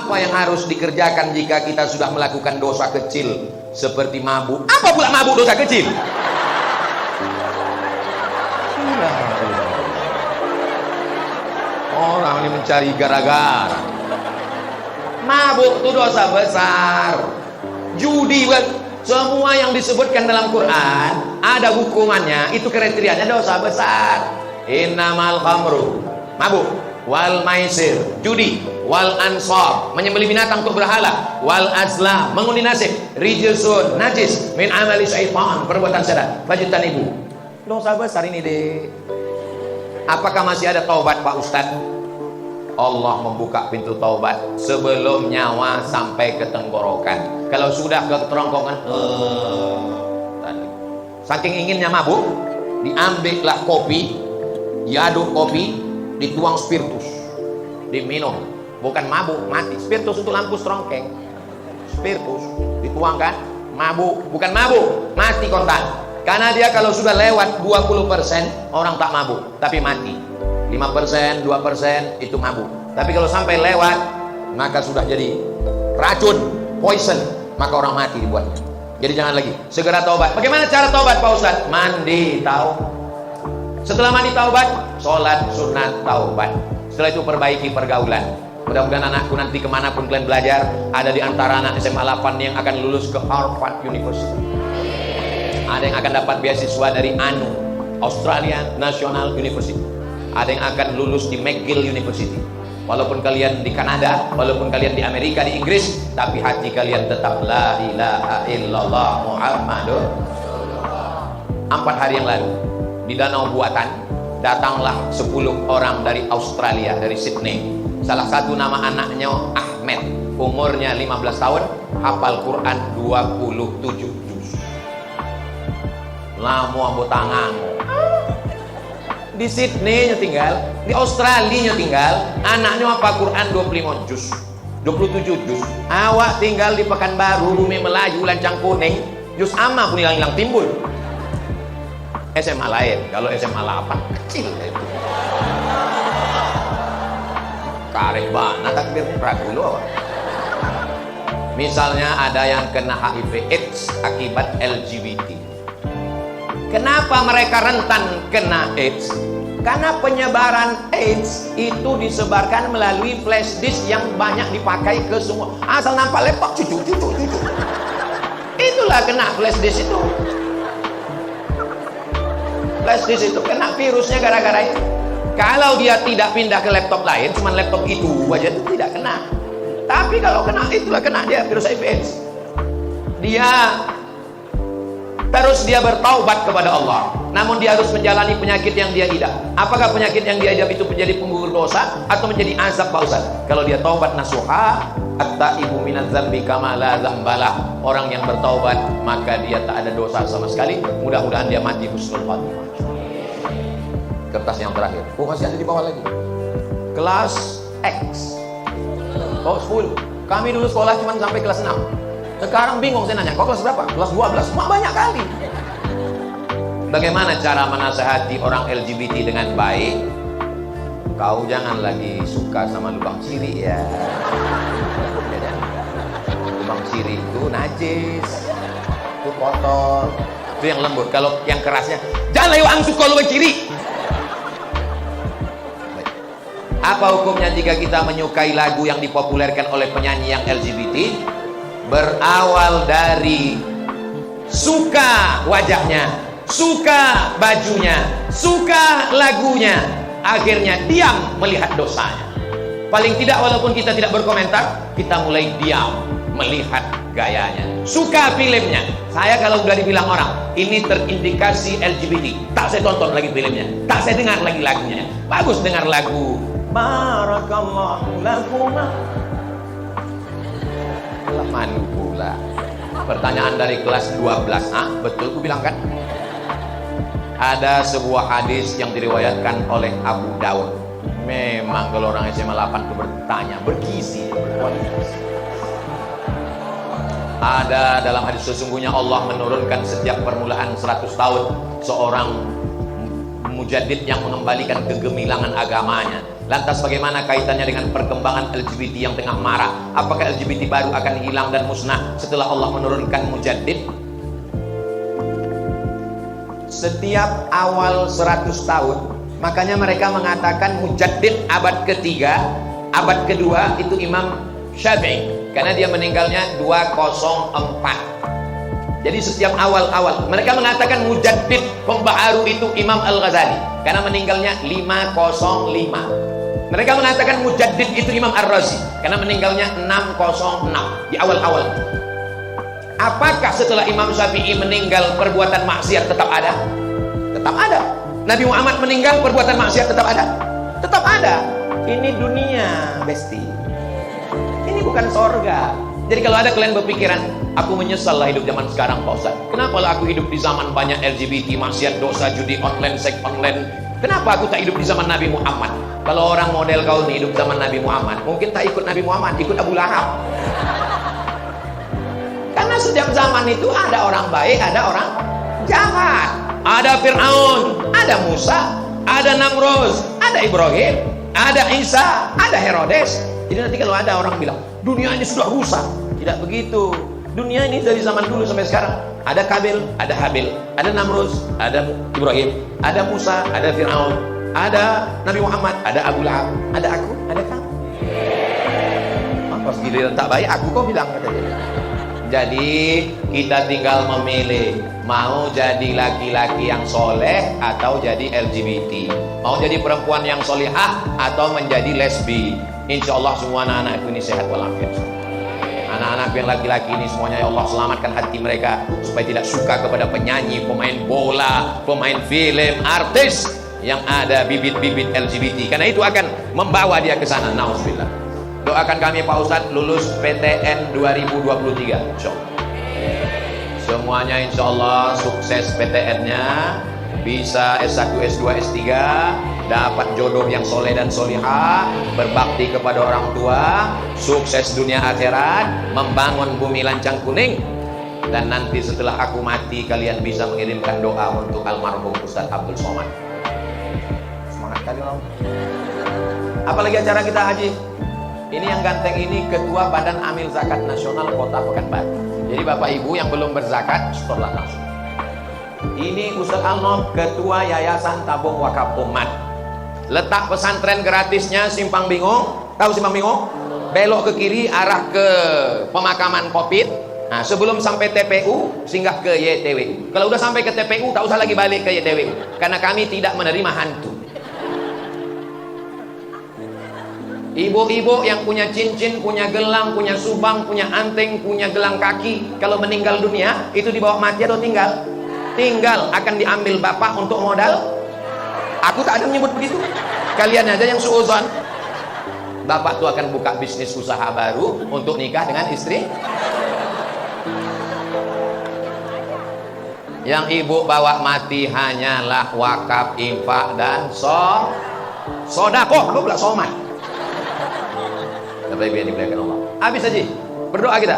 Apa yang harus dikerjakan jika kita sudah melakukan dosa kecil seperti mabuk? Apa pula mabuk dosa kecil? Orang ini mencari gara-gara. Mabuk itu dosa besar. Judi, semua yang disebutkan dalam Quran ada hukumannya, itu kriterianya dosa besar. Innamal khamru, mabuk, wal maisir, judi, wal ansab, menyembelih binatang untuk berhala, wal azlam, mengundi nasib, rijsun, najis, min amali syaitan, perbuatan setan, fajitan ibu. Dosa besar ini deh. Apakah masih ada taubat Pak Ustadz? Allah membuka pintu taubat sebelum nyawa sampai ke tenggorokan. Kalau sudah ke kerongkongan, saking inginnya mabuk, diambillah kopi, diaduk kopi, dituang spiritus, diminum. Bukan mabuk, mati. Spiritus untuk lampu strongkeng. Spiritus dituangkan, mabuk, bukan mabuk, mati kontan. Karena dia kalau sudah lewat 20% orang tak mabuk, tapi mati. 5%, 2% itu mabuk. Tapi kalau sampai lewat, maka sudah jadi racun, poison, maka orang mati dibuatnya. Jadi jangan lagi, segera taubat. Bagaimana cara taubat Pak Ustadz? Mandi, tahu. Setelah mandi taubat, sholat sunat taubat. Setelah itu perbaiki pergaulan. Mudah-mudahan anakku nanti kemanapun kalian belajar, ada di antara anak SMA 8 yang akan lulus ke Harvard University. Ada yang akan dapat beasiswa dari ANU, Australian National University. Ada yang akan lulus di McGill University. Walaupun kalian di Kanada, walaupun kalian di Amerika, di Inggris, tapi hati kalian tetap la ilaha illallah Muhammadur Rasulullah. 4 hari yang lalu di Danau Buatan datanglah 10 orang dari Australia, dari Sydney. Salah satu nama anaknya Ahmed, umurnya 15 tahun, hafal Quran 27 juz. Lamu ambo tanganmu. Di Sydney tinggal, di Australia tinggal, anaknya apa Quran 25 juz, 27 juz. Awak tinggal di Pekanbaru, Bumi Melayu, Lancang Kuning, juz amma pun hilang-hilang timbul. SMA lain, kalau SMA 8 kecil itu. Karek banget takbir ragu lo. Misalnya ada yang kena HIV AIDS akibat LGBT. Kenapa mereka rentan kena AIDS? Karena penyebaran AIDS itu disebarkan melalui flash disk yang banyak dipakai ke semua. Asal nampak laptop, cucu. Itulah kena flash disk itu. Flash disk itu kena virusnya gara-gara itu. Kalau dia tidak pindah ke laptop lain, cuma laptop itu aja, itu tidak kena. Tapi kalau kena, itulah kena dia virus HIV AIDS. Terus dia bertaubat kepada Allah. Namun dia harus menjalani penyakit yang dia idap. Apakah penyakit yang dia idap itu menjadi penggugur dosa atau menjadi azab Pak Ustaz? Kalau dia taubat nasuha, at-taibu minadz dzambi kama la dzambalah. Orang yang bertaubat maka dia tak ada dosa sama sekali. Mudah-mudahan dia mati husnul khatimah. Kertas yang terakhir. Oh, masih ada di bawah lagi. Kelas X. Oh, 10. Kami dulu sekolah cuma sampai kelas 6. Sekarang bingung saya nanya, kok kelas berapa? Kelas 12, banyak kali. Bagaimana cara menasehati orang LGBT dengan baik? Kau jangan lagi suka sama lubang siri ya. Lubang siri itu najis, itu kotor, itu yang lembut. Kalau yang kerasnya, jangan lagi ang suka lubang siri. Apa hukumnya jika kita menyukai lagu yang dipopulerkan oleh penyanyi yang LGBT? Berawal dari suka wajahnya, suka bajunya, suka lagunya, akhirnya diam melihat dosanya. Paling tidak walaupun kita tidak berkomentar, kita mulai diam melihat gayanya. Suka filmnya. Saya kalau udah dibilang orang ini terindikasi LGBT, tak saya tonton lagi filmnya, tak saya dengar lagi lagunya. Bagus dengar lagu Barakallahu lakuma. Manu pula. Pertanyaan dari kelas 12A, betul ku bilang kan? Ada sebuah hadis yang diriwayatkan oleh Abu Daud. Memang kalau orang SMA 8 itu bertanya, bergizi, berkualitas. Ada dalam hadis, sesungguhnya Allah menurunkan setiap permulaan 100 tahun seorang mujadid yang mengembalikan kegemilangan agamanya. Lantas bagaimana kaitannya dengan perkembangan LGBT yang tengah marak? Apakah LGBT baru akan hilang dan musnah setelah Allah menurunkan mujaddid? Setiap awal 100 tahun, makanya mereka mengatakan mujaddid abad ketiga, abad kedua itu Imam Syafi'i, karena dia meninggalnya 204. Jadi setiap awal-awal mereka mengatakan mujaddid pembaharu itu Imam Al-Ghazali, karena meninggalnya 505. Mereka mengatakan mujaddid itu Imam Ar-Razi, karena meninggalnya 606 di awal-awal. Apakah setelah Imam Syafi'i meninggal perbuatan maksiat tetap ada? Tetap ada. Nabi Muhammad meninggal perbuatan maksiat tetap ada? Tetap ada. Ini dunia, besti. Ini bukan sorga. Jadi kalau ada kalian berpikiran, aku menyesal lah hidup zaman sekarang Pak Ustaz. Kenapa lah aku hidup di zaman banyak LGBT, maksiat, dosa, judi online, seks online? Kenapa aku tak hidup di zaman Nabi Muhammad? Kalau orang model kau nih hidup zaman Nabi Muhammad, mungkin tak ikut Nabi Muhammad, ikut Abu Lahab. Karena setiap zaman itu ada orang baik, ada orang jahat. Ada Fir'aun, ada Musa, ada Namrus, ada Ibrahim, ada Isa, ada Herodes. Jadi nanti kalau ada orang bilang, dunia ini sudah rusak. Tidak begitu. Dunia ini dari zaman dulu sampai sekarang. Ada Kabil, ada Habil, ada Namrus, ada Ibrahim, ada Musa, ada Fir'aun, ada Nabi Muhammad, ada Abu Lahab, ada aku, ada kamu. Pas giliran tak baik, aku kau bilang katanya. Jadi kita tinggal memilih mau jadi laki-laki yang soleh atau jadi LGBT, mau jadi perempuan yang solehah atau menjadi lesbi. Insya Allah semua anak-anak ini sehat walafiat. Anak-anak yang laki-laki ini semuanya ya Allah selamatkan hati mereka supaya tidak suka kepada penyanyi, pemain bola, pemain film, artis yang ada bibit-bibit LGBT, karena itu akan membawa dia ke sana. Nauzubillah. Doakan kami Pak Ustadz lulus PTN 2023 insya Allah. Semuanya insya Allah sukses PTN-nya, bisa S1, S2, S3, dapat jodoh yang soleh dan solihah, berbakti kepada orang tua, sukses dunia akhirat, membangun bumi lancang kuning. Dan nanti setelah aku mati kalian bisa mengirimkan doa untuk almarhum Ustadz Abdul Somad. Semangat kali orang. Apalagi acara kita haji. Ini yang ganteng ini Ketua Badan Amil Zakat Nasional Kota Pekanbaru. Jadi Bapak Ibu yang belum berzakat, setelah langsung. Ini Ustadz Alnof, Ketua Yayasan Tabung Wakaf Umat. Letak pesantren gratisnya Simpang Bingung. Tahu Simpang Bingung? Belok ke kiri arah ke pemakaman Kopit. Nah, sebelum sampai TPU singgah ke YTW. Kalau udah sampai ke TPU tak usah lagi balik ke YTW, karena kami tidak menerima hantu. Ibu-ibu yang punya cincin, punya gelang, punya subang, punya anting, punya gelang kaki, kalau meninggal dunia itu dibawa mati atau tinggal? Tinggal, akan diambil bapak untuk modal. Aku tak ada menyebut begitu. Kalian aja yang suuzon. Bapak tuh akan buka bisnis usaha baru untuk nikah dengan istri. Yang ibu bawa mati hanyalah wakaf, infak, dan sodakoh. Apa pula somat? Bapak Ibu yang dimuliakan Allah. Habis aja. Berdoa kita.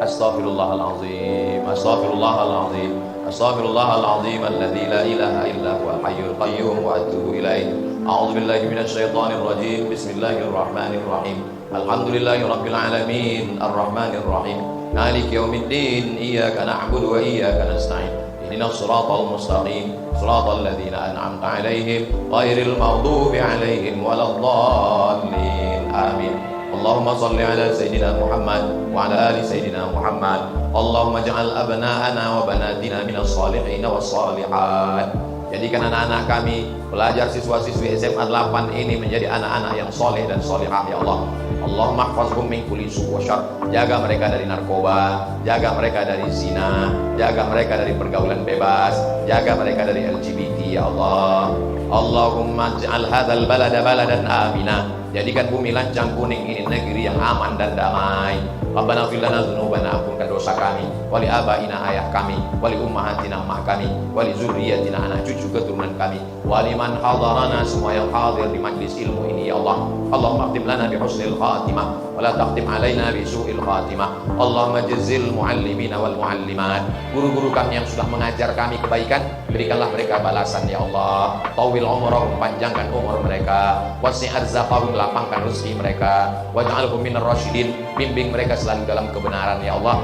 Astaghfirullahalazim. Astaghfirullahalazim. Astaghfirullahalazim alladzi la ilaha illa huwal hayyul qayyum wa atubu ilaih. A'udzu billahi minasyaitonir rajim. Bismillahirrahmanirrahim. Alhamdulillahirabbil alamin. Arrahmanir rahim. Maliki yaumiddin. Iyyaka na'budu wa iyyaka nasta'in. Ihdinas siratal mustaqim. Siratal ladzina an'amta 'alaihim ghairil maghdubi 'alaihim waladdallin. Amin. Allahumma salli ala Sayyidina Muhammad wa ala ali Sayyidina Muhammad. Allahumma ja'al abna'ana wa banatina minas salihin was salihat. Jadikan anak-anak kami, pelajar siswa-siswi SMA 8 ini menjadi anak-anak yang soleh dan solehah ya Allah. Allahumma hafazhum min kulli su' wa syarr. Jaga mereka dari narkoba, jaga mereka dari zina, jaga mereka dari pergaulan bebas, jaga mereka dari LGBT ya Allah. Allahumma ij'al hadzal balada baladan amina. Jadikan bumi lancang kuning ini negeri yang aman dan damai. Rabbana fil lana dzunubana, ampunkan dosa kami, wali abaina ayah kami, wali ummahatina emak kami, wali zurriyatina anak cucu keturunan kami, wali man hadarana semua yang hadir di majlis ilmu ini ya Allah. Allahumma khtim lana bi husnil khatimah wa la taqtim alaina bi su'il khatimah. Allahumma jazzil muallimina wal muallimat. Guru-guru kami yang sudah mengajar kami kebaikan, Berikanlah mereka balasan ya Allah. Tawil umurahum, panjangkan umur mereka. Wasi' arzaqahum, lapangkan rezeki mereka. Waj'alhum minar rasyidin, bimbing mereka selalu dalam kebenaran ya Allah.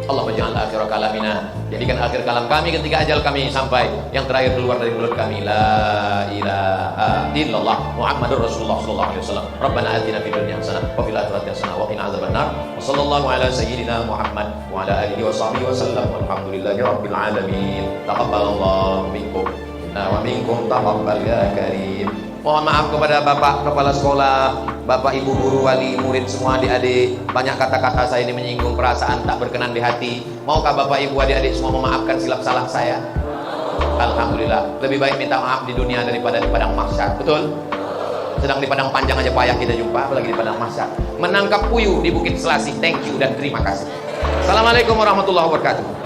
Allah jangan akhir kalamina, jadikan akhir kalam kami ketika ajal kami sampai, yang terakhir keluar dari mulut kami la ilaha illallah Muhammadur Rasulullah sallallahu alaihi wasallam. Rabbana atina fid dunya hasanah wa fil akhirati hasanah wa qina adzabannar. Wa sallallahu ala sayyidina Muhammad wa ala alihi wa sahbihi wasallam. Walhamdulillahi rabbil alamin. Taqabbalallahu minkum wa minkum taqabbal ya karim. Mohon maaf kepada Bapak Kepala Sekolah, Bapak Ibu Guru, wali, murid semua, adik-adik. Banyak kata-kata saya ini menyinggung perasaan tak berkenan di hati. Maukah Bapak Ibu adik-adik semua memaafkan silap salah saya? Alhamdulillah. Lebih baik minta maaf di dunia daripada di padang mahsyar. Betul? Sedang di padang panjang aja payah kita jumpa, apalagi di padang mahsyar. Menangkap puyuh di Bukit Selasih. Thank you dan terima kasih. Assalamualaikum warahmatullahi wabarakatuh.